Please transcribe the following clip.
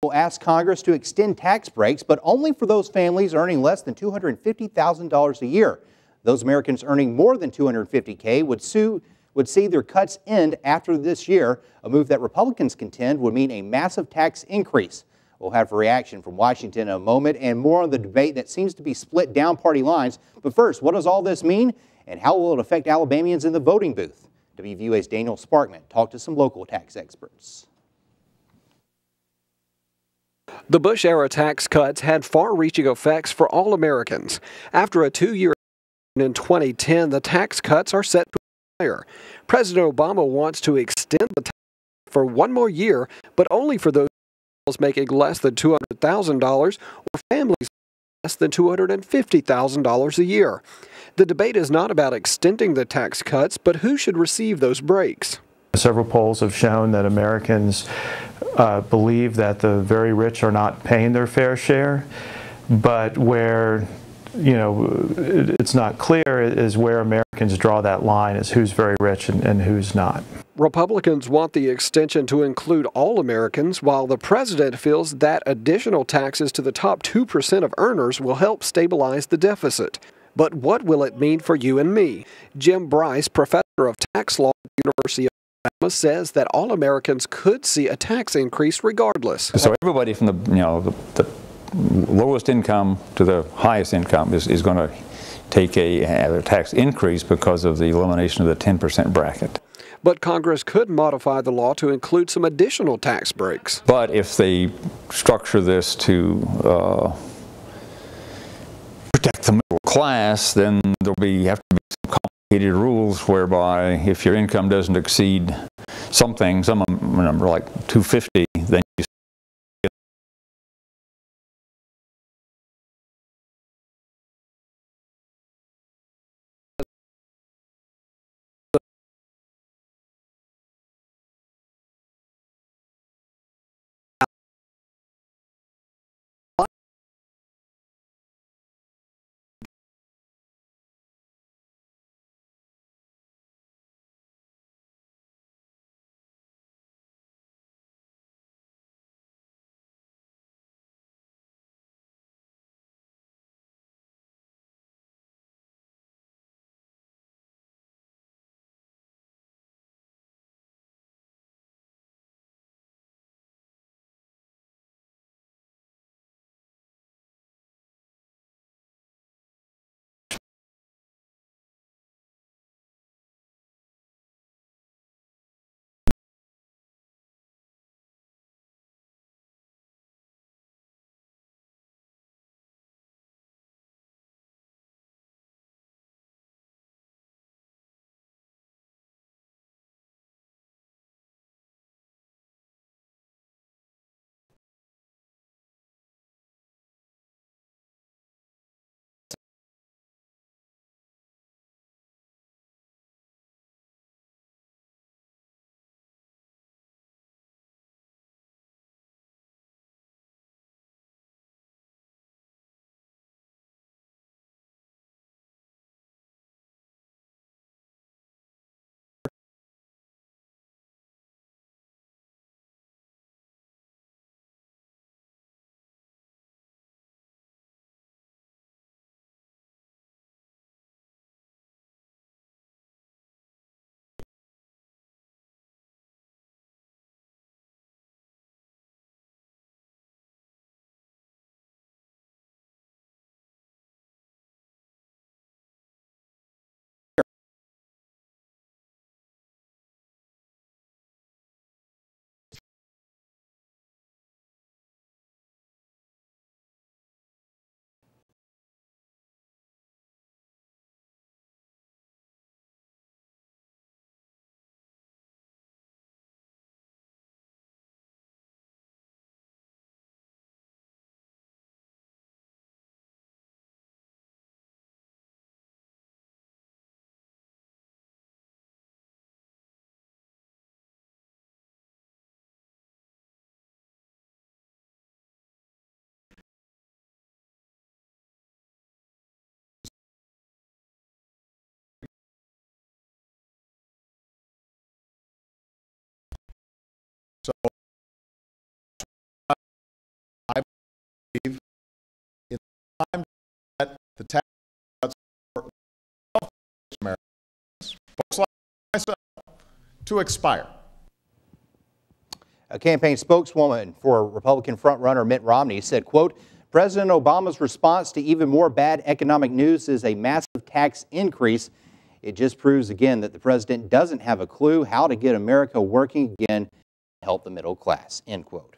Will ask Congress to extend tax breaks, but only for those families earning less than $250,000 a year. Those Americans earning more than $250K would see their cuts end after this year, a move that Republicans contend would mean a massive tax increase. We'll have a reaction from Washington in a moment and more on the debate that seems to be split down party lines. But first, what does all this mean and how will it affect Alabamians in the voting booth? WVUA's Daniel Sparkman talked to some local tax experts. The Bush-era tax cuts had far-reaching effects for all Americans. After a two-year in 2010, the tax cuts are set to expire. President Obama wants to extend the tax for one more year, but only for those making less than $200,000 or families less than $250,000 a year. The debate is not about extending the tax cuts, but who should receive those breaks. Several polls have shown that Americans believe that the very rich are not paying their fair share, but where it's not clear is where Americans draw that line, is who's very rich and who's not. Republicans want the extension to include all Americans, while the president feels that additional taxes to the top 2% of earners will help stabilize the deficit. But what will it mean for you and me? Jim Bryce, professor of tax law at the University of Alabama, says that all Americans could see a tax increase regardless. So everybody from the lowest income to the highest income is going to take a tax increase because of the elimination of the 10% bracket. But Congress could modify the law to include some additional tax breaks. But if they structure this to protect the middle class, then there'll have to be some complicated rules whereby if your income doesn't exceed some number like 250, then you time that the tax cuts for Americans, folks like myself, to expire. A campaign spokeswoman for Republican frontrunner Mitt Romney said, quote, President Obama's response to even more bad economic news is a massive tax increase. It just proves again that the president doesn't have a clue how to get America working again and help the middle class, end quote.